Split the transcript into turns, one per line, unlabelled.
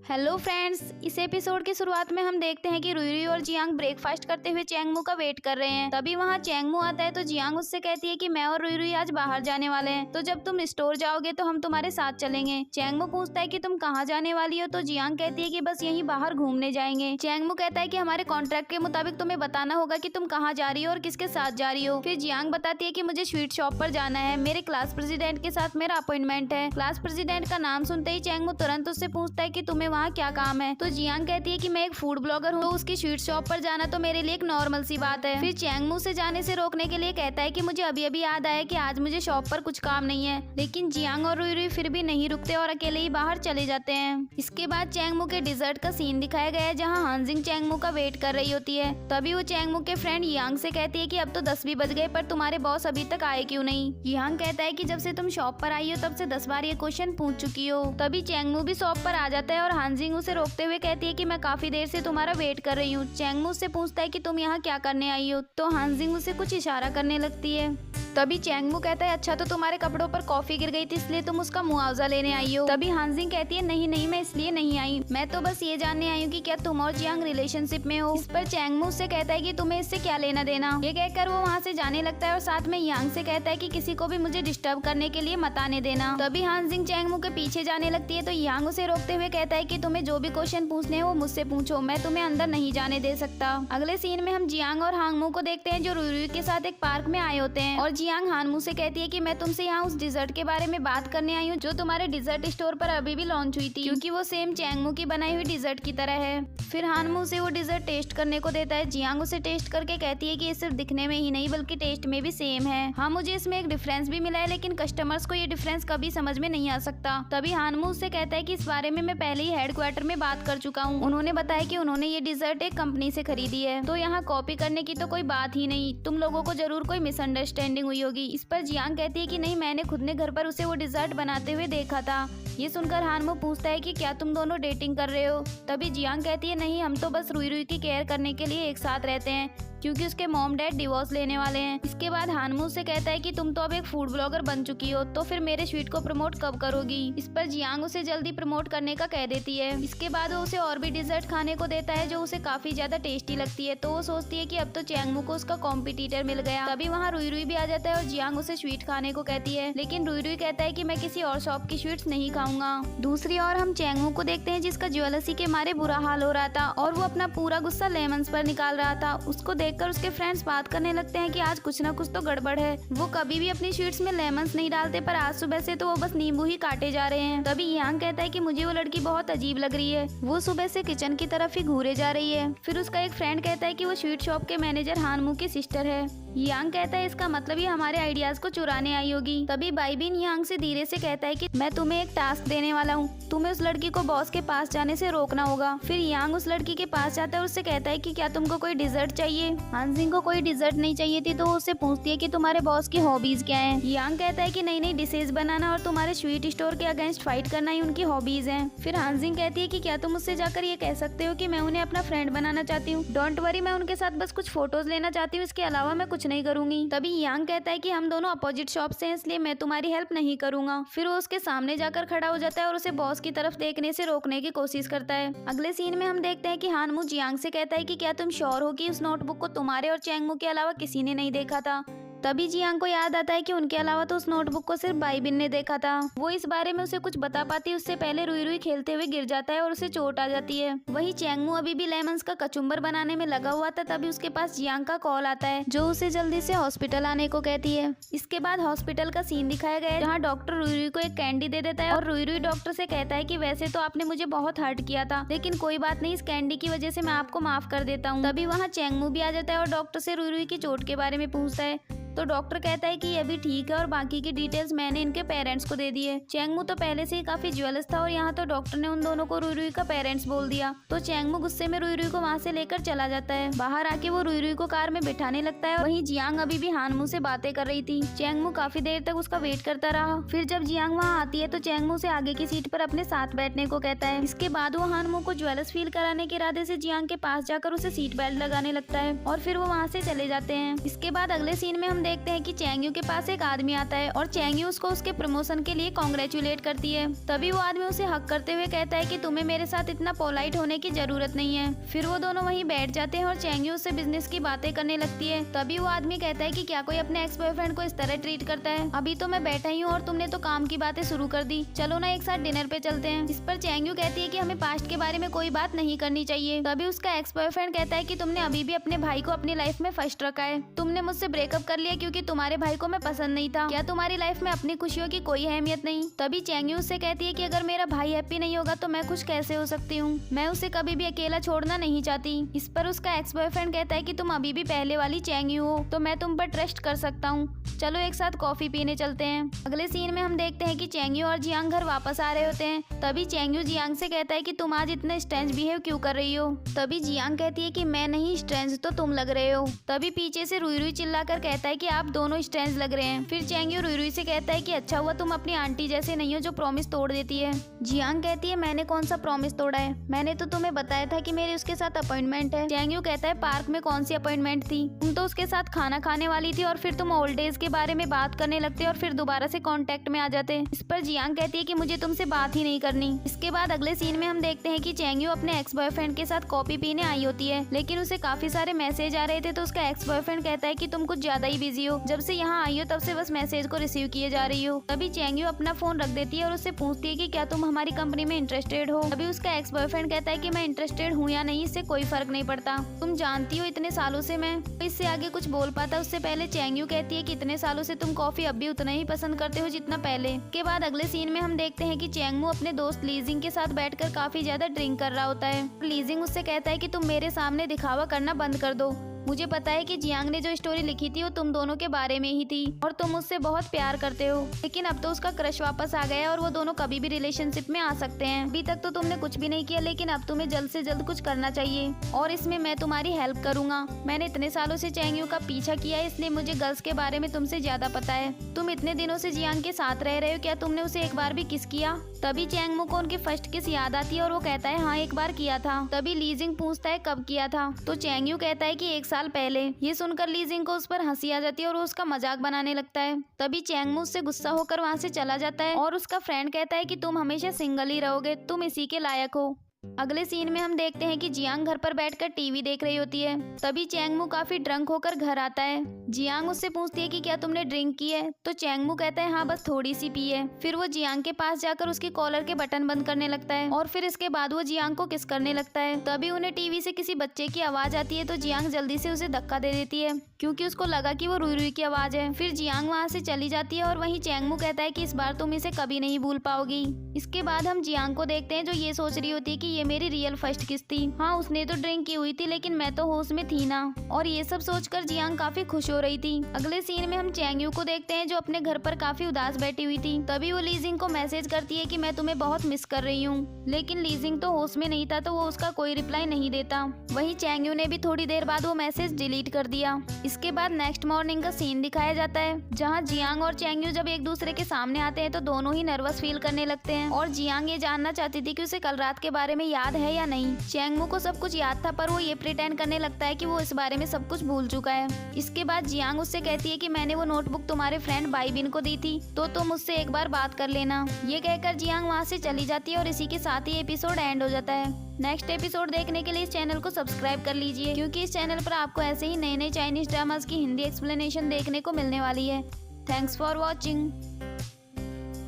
Hello friends, इस episode की शुरुआत में हम देखते हैं कि रुई और जियांग ब्रेकफास्ट करते हुए चैंगमू का वेट कर रहे हैं। तभी वहाँ चैंगमू आता है तो जियांग उससे कहती है कि मैं और रुई आज बाहर जाने वाले हैं, तो जब तुम स्टोर जाओगे तो हम तुम्हारे साथ चलेंगे। चैंगमू पूछता है कि तुम कहाँ जाने वाली हो, तो जियांग कहती है कि बस यहीं बाहर घूमने जाएंगे। चैंगमू कहता है कि हमारे कॉन्ट्रैक्ट के मुताबिक तुम्हें बताना होगा कि तुम कहाँ जा रही हो और किसके साथ जा रही हो। फिर जियांग बताती है कि मुझे स्वीट शॉप पर जाना है, मेरे क्लास प्रेसिडेंट के साथ मेरा अपॉइंटमेंट है। क्लास प्रेसिडेंट का नाम सुनते ही चैंगमू तुरंत उससे पूछता है कि तुम्हें वहाँ क्या काम है। तो जियांग कहती है कि मैं एक फूड ब्लॉगर हूँ, तो उसकी स्वीट शॉप पर जाना तो मेरे लिए एक नॉर्मल सी बात है। फिर चैंगमू से जाने से रोकने के लिए कहता है कि मुझे अभी अभी याद आया कि आज मुझे शॉप पर कुछ काम नहीं है, लेकिन जियांग और रुई फिर भी नहीं रुकते और अकेले ही बाहर चले जाते हैं। इसके बाद चैंगमू के डिजर्ट का सीन दिखाया गया है, जहाँ हानजिंग चैंगमू का वेट कर रही होती है। तभी वो चैंगमू के फ्रेंड यांग से कहती है कि अब तो 10 भी बज गए, पर तुम्हारे बॉस अभी तक आए क्यों नहीं। यांग कहता है कि जब से तुम शॉप पर आई हो तब से 10 बार ये क्वेश्चन पूछ चुकी हो। तभी चैंगमू भी शॉप पर आ जाता है और हानजिंग उसे रोकते हुए कहती है कि मैं काफी देर से तुम्हारा वेट कर रही हूँ। चैंगमू से पूछता है कि तुम यहाँ क्या करने आई हो, तो हानजिंग उसे कुछ इशारा करने लगती है। तभी चैंगमू कहता है अच्छा, तो तुम्हारे कपड़ों पर कॉफी गिर गई थी इसलिए तुम उसका मुआवजा लेने आई हो। तभी हानजिंग कहती है नहीं नहीं, मैं इसलिए नहीं आई, मैं तो बस ये जानने आई हूँ कि क्या तुम और जियांग रिलेशनशिप में हो। इस पर चैंगमू से कहता है कि तुम्हें इससे क्या लेना देना। ये कहकर वो वहाँ से जाने लगता है और साथ में यांग से कहता है कि किसी को भी मुझे डिस्टर्ब करने के लिए मत आने देना। तभी हानजिंग चैंगमू के पीछे जाने लगती है, तो यांग उसे रोकते हुए कहता है कि तुम्हें जो भी क्वेश्चन पूछने हो मुझसे पूछो, मैं तुम्हें अंदर नहीं जाने दे सकता। अगले सीन में हम जियांग और हांगमू को देखते हैं, जो रुई के साथ एक पार्क में आए होते हैं और जियांग हानमू से कहती है कि मैं तुमसे यहाँ उस डिजर्ट के बारे में बात करने आई हूँ जो तुम्हारे डिजर्ट स्टोर पर अभी भी लॉन्च हुई थी, क्योंकि वो सेम चैंगमू की बनाई हुई डिजर्ट की तरह है। फिर हानमू से वो डिजर्ट टेस्ट करने को देता है। जियांग उसे टेस्ट करके कहती है कि ये सिर्फ दिखने में ही नहीं बल्कि टेस्ट में भी सेम है। हाँ, मुझे इसमें एक डिफरेंस भी मिला है, लेकिन कस्टमर्स को ये डिफरेंस कभी समझ में नहीं आ सकता। तभी हानमू उससे कहता है कि इस बारे में मैं पहले ही हेडक्वार्टर में बात कर चुका हूँ, उन्होंने बताया कि उन्होंने ये डिजर्ट एक कंपनी से खरीदी है, तो यहाँ कॉपी करने की तो कोई बात ही नहीं, तुम लोगों को जरूर कोई मिसअंडरस्टैंडिंग हुई होगी। इस पर जियांग कहती है कि नहीं, मैंने खुद ने घर पर उसे वो डिजर्ट बनाते हुए देखा था। ये सुनकर हानमू पूछता है कि क्या तुम दोनों डेटिंग कर रहे हो। तभी जियांग कहती है नहीं, हम तो बस रुई की केयर करने के लिए एक साथ रहते हैं, क्योंकि उसके मॉम डैड डिवोर्स लेने वाले हैं। इसके बाद हानमू से कहता है कि तुम तो अब एक फूड ब्लॉगर बन चुकी हो, तो फिर मेरे स्वीट को प्रमोट कब करोगी। इस पर जियांग उसे जल्दी प्रमोट करने का कह देती है। इसके बाद वो उसे और भी डिजर्ट खाने को देता है जो उसे काफी ज्यादा टेस्टी लगती है, तो वो सोचती है कि अब तो चैंगमू को उसका कॉम्पिटिटर मिल गया। तभी वहाँ रुई भी आ जाता है और जियांग उसे स्वीट खाने को कहती है, लेकिन रुई कहता है कि मैं किसी और शॉप की स्वीट्स नहीं खाऊंगा। दूसरी ओर हम चैंगमू को देखते हैं, जिसका ज्वेलसी के मारे बुरा हाल हो रहा था और वो अपना पूरा गुस्सा लेमन्स पर निकाल रहा था। उसको देखकर उसके फ्रेंड्स बात करने लगते हैं कि आज कुछ ना कुछ तो गड़बड़ है। वो कभी भी अपनी स्वीट्स में लेमन्स नहीं डालते, पर आज सुबह से तो वो बस नींबू ही काटे जा रहे हैं। तभी यांग कहता है कि मुझे वो लड़की बहुत अजीब लग रही है, वो सुबह से किचन की तरफ ही घूरे जा रही है। फिर उसका एक फ्रेंड कहता है कि वो स्वीट शॉप के मैनेजर हानमू की सिस्टर है। यांग कहता है इसका मतलब ये हमारे आइडियाज को चुराने आई होगी। तभी बाईबिन यांग से धीरे से कहता है कि मैं तुम्हें एक टास्क देने वाला हूँ, तुम्हें उस लड़की को बॉस के पास जाने से रोकना होगा। फिर यांग उस लड़की के पास जाता है और उससे कहता है कि क्या तुमको कोई डिजर्ट चाहिए। हानजिंग को कोई डिजर्ट नहीं चाहिए थी, तो उससे पूछती है कि तुम्हारे बॉस की हॉबीज क्या हैं। यांग कहता है कि नई नई डिशेज बनाना और तुम्हारे स्वीट स्टोर के अगेंस्ट फाइट करना ही उनकी हॉबीज हैं। फिर हानजिंग कहती है कि क्या तुम उससे जाकर ये कह सकते हो कि मैं उन्हें अपना फ्रेंड बनाना चाहती हूँ, डोंट वरी, मैं उनके साथ बस कुछ फोटोज लेना चाहती हूँ, इसके अलावा मैं कुछ नहीं करूंगी। तभी यांग कहता है कि हम दोनों अपोजिट शॉप से हैं, इसलिए मैं तुम्हारी हेल्प नहीं करूंगा। फिर वो उसके सामने जाकर खड़ा हो जाता है और उसे बॉस की तरफ देखने से रोकने की कोशिश करता है। अगले सीन में हम देखते हैं कि हानमू जियांग से कहता है कि क्या तुम श्योर हो कि उस नोटबुक को तुम्हारे और चैंगमू के अलावा किसी ने नहीं देखा था। तभी जियांग को याद आता है कि उनके अलावा तो उस नोटबुक को सिर्फ बाईबिन ने देखा था। वो इस बारे में उसे कुछ बता पाती उससे पहले रुई खेलते हुए गिर जाता है और उसे चोट आ जाती है। वही चैंगमू अभी भी लेमन्स का कचुम्बर बनाने में लगा हुआ था। तभी उसके पास जियांग का कॉल आता है, जो उसे जल्दी से हॉस्पिटल आने को कहती है। इसके बाद हॉस्पिटल का सीन दिखाया गया है, जहाँ डॉक्टर रुई को एक कैंडी दे देता है और रुई डॉक्टर से कहता है कि वैसे तो आपने मुझे बहुत हर्ट किया था, लेकिन कोई बात नहीं, इस कैंडी की वजह से मैं आपको माफ कर देता हूँ। तभी वहाँ चैंगमू भी आ जाता है और डॉक्टर से रुई की चोट के बारे में पूछता है, तो डॉक्टर कहता है कि ये भी ठीक है और बाकी की डिटेल्स मैंने इनके पेरेंट्स को दे दी है। चैंगमू तो पहले से ही काफी ज्वेलस था और यहाँ तो डॉक्टर ने उन दोनों को रुई का पेरेंट्स बोल दिया। तो चैंगमू गुस्से में रुई को वहाँ से लेकर चला जाता है। बाहर आके वो रुई को कार में बिठाने लगता है। वहीं जियांग अभी भी हानमू से बातें कर रही थी। चैंगमू काफी देर तक उसका वेट करता रहा। फिर जब जियांग वहाँ आती है तो चैंगमू से आगे की सीट पर अपने साथ बैठने को कहता है। इसके बाद वो हानमू को ज्वेलस फील कराने के इरादे से जियांग के पास जाकर उसे सीट बेल्ट लगाने लगता है और फिर वो वहाँ से चले जाते हैं। इसके बाद अगले सीन में हम देखते हैं कि चैंग के पास एक आदमी आता है और चैंग उसको उसके प्रमोशन के लिए कॉन्ग्रेचुलेट करती है। तभी वो आदमी उसे हक करते हुए कहता है कि तुम्हें मेरे साथ इतना पोलाइट होने की जरूरत नहीं है। फिर वो दोनों वहीं बैठ जाते हैं और चैंग उससे बिजनेस की बातें करने लगती है। तभी वो आदमी कहता है कि क्या कोई अपने एक्स बॉयफ्रेंड को इस तरह ट्रीट करता है? अभी तो मैं बैठा ही हूँ और तुमने तो काम की बातें शुरू कर दी, चलो ना एक साथ डिनर पे चलते हैं। इस पर चैंग कहती है कि हमें पास्ट के बारे में कोई बात नहीं करनी चाहिए। तभी उसका एक्स बॉयफ्रेंड कहता है कि तुमने अभी भी अपने भाई को अपनी लाइफ में फर्स्ट रखा है, तुमने मुझसे ब्रेकअप कर लिया क्योंकि तुम्हारे भाई को मैं पसंद नहीं था। क्या तुम्हारी लाइफ में अपनी खुशियों की कोई अहमियत नहीं? तभी चैंग उससे कहती है कि अगर मेरा भाई हैप्पी नहीं होगा तो मैं खुश कैसे हो सकती हूँ, मैं उसे कभी भी अकेला छोड़ना नहीं चाहती। इस पर उसका एक्स बॉयफ्रेंड कहता है कि तुम अभी भी पहले वाली चैंग हो, तो मैं तुम पर ट्रस्ट कर सकता हूँ, चलो एक साथ कॉफी पीने चलते हैं। अगले सीन में हम देखते हैं कि चैंग और जियांग घर वापस आ रहे होते हैं। तभी चैंग जियांग से कहता है कि तुम आज इतने स्ट्रेंज बिहेव क्यों कर रही हो? तभी जियांग कहती है कि मैं नहीं स्ट्रेंज तो तुम लग रहे हो। तभी पीछे से रुई रुई चिल्लाकर कहता है कि आप दोनों स्ट्रेंज लग रहे हैं। फिर चैंग रुई रुई से कहता है कि अच्छा हुआ तुम अपनी आंटी जैसे नहीं हो जो प्रॉमिस तोड़ देती है। जियांग कहती है मैंने कौन सा प्रॉमिस तोड़ा है, मैंने तो तुम्हें बताया था कि मेरी उसके साथ अपॉइंटमेंट है। चैंग कहता है पार्क में कौन सी अपॉइंटमेंट थी, तुम तो उसके साथ खाना खाने वाली थी और फिर तुम ओल्ड डेज के बारे में बात करने लगते और फिर दोबारा से कांटेक्ट में आ जाते। इस पर जियांग कहती है कि मुझे तुमसे बात ही नहीं करनी। इसके बाद अगले सीन में हम देखते हैं कि चैंग अपने एक्स बॉयफ्रेंड के साथ कॉफी पीने आई होती है, लेकिन उसे काफी सारे मैसेज आ रहे थे। तो उसका एक्स बॉयफ्रेंड कहता है कि तुम कुछ ज्यादा ही बिजी हो, जब से यहाँ आई हो तब से बस मैसेज को रिसीव किए जा रही हो। तभी चैंग अपना फोन रख देती है और उससे पूछती है कि क्या तुम हमारी कंपनी में इंटरेस्टेड हो? तभी उसका एक्स बॉयफ्रेंड कहता है कि मैं इंटरेस्टेड हूँ या नहीं इससे कोई फर्क नहीं पड़ता, तुम जानती हो इतने सालों से मैं। इससे आगे कुछ बोल पाता उससे पहले चैंग कहती है कि इतने सालों से तुम कॉफी अब भी उतना ही पसंद करते हो जितना पहले। के बाद अगले सीन में हम देखते हैं कि चैंग अपने दोस्त लीजिंग के साथ बैठकर काफी ज्यादा ड्रिंक कर रहा होता है। लीजिंग उससे कहता है कि तुम मेरे सामने दिखावा करना बंद कर दो, मुझे पता है कि जियांग ने जो स्टोरी लिखी थी वो तुम दोनों के बारे में ही थी और तुम उससे बहुत प्यार करते हो, लेकिन अब तो उसका क्रश वापस आ गया है और वो दोनों कभी भी रिलेशनशिप में आ सकते हैं। अभी तक तो तुमने कुछ भी नहीं किया, लेकिन अब तुम्हें जल्द से जल्द कुछ करना चाहिए और इसमें मैं तुम्हारी हेल्प करूंगा। मैंने इतने सालों से चैंग का पीछा किया है, इसलिए मुझे गर्ल्स के बारे में तुमसे ज्यादा पता है। तुम इतने दिनों से जियांग के साथ रह रहे हो, क्या तुमने उसे एक बार भी किस किया? तभी चैंग को उनकी फर्स्ट किस याद आती है और वो कहता है हाँ एक बार किया था। तभी लीजिंग पूछता है कब किया था? तो चैंग कहता है कि 1 साल पहले। ये सुनकर लीजिंग को उस पर हंसी आ जाती है और वो उसका मजाक बनाने लगता है। तभी चैंग उससे गुस्सा होकर वहाँ से चला जाता है और उसका फ्रेंड कहता है कि तुम हमेशा सिंगल ही रहोगे, तुम इसी के लायक हो। अगले सीन में हम देखते हैं कि जियांग घर पर बैठकर टीवी देख रही होती है। तभी चैंग काफी ड्रंक होकर घर आता है। जियांग उससे पूछती है कि क्या तुमने ड्रिंक की है? तो चैंग कहता है हाँ बस थोड़ी सी पी है। फिर वो जियांग के पास जाकर उसकी कॉलर के बटन बंद करने लगता है और फिर इसके बाद वो जियांग को किस करने लगता है। तभी उन्हें टीवी से किसी बच्चे की आवाज आती है, तो जियांग जल्दी से उसे धक्का दे देती है क्योंकि उसको लगा कि वो रुई रुई की आवाज है। फिर जियांग वहाँ से चली जाती है और वहीं चैंग कहता है कि इस बार तुम इसे कभी नहीं भूल पाओगी। इसके बाद हम जियांग को देखते हैं जो ये सोच रही होती है कि ये मेरी रियल फर्स्ट किस थी। हाँ उसने तो ड्रिंक की हुई थी लेकिन मैं तो होश में थी ना, और ये सब सोचकर जियांग काफी खुश हो रही थी। अगले सीन में हम चैंग को देखते हैं जो अपने घर पर काफी उदास बैठी हुई थी। तभी वो लीजिंग को मैसेज करती है कि मैं तुम्हें बहुत मिस कर रही हूँ, लेकिन लीजिंग तो होश में नहीं था तो वो उसका कोई रिप्लाई नहीं देता। वहीं चैंग ने भी थोड़ी देर बाद वो मैसेज डिलीट कर दिया। इसके बाद नेक्स्ट मॉर्निंग का सीन दिखाया जाता है जहाँ जियांग और चैंग जब एक दूसरे के सामने आते हैं तो दोनों ही नर्वस फील करने लगते हैं और जियांग ये जानना चाहती थी कि उसे कल रात के बारे में याद है या नहीं। चैंग को सब कुछ याद था पर वो ये प्रिटेंड करने लगता है कि वो इस बारे में सब कुछ भूल चुका है। इसके बाद जियांग उससे कहती है कि मैंने वो नोटबुक तुम्हारे फ्रेंड बाईबिन को दी थी तो तुम उससे एक बार बात कर लेना। ये कहकर जियांग वहाँ से चली जाती है और इसी के साथ ही एपिसोड एंड हो जाता है। नेक्स्ट एपिसोड देखने के लिए इस चैनल को सब्सक्राइब कर लीजिए क्योंकि इस चैनल पर आपको ऐसे ही नए नए चाइनीज ड्रामास की हिंदी एक्सप्लेनेशन देखने को मिलने वाली है। Thanks for watching.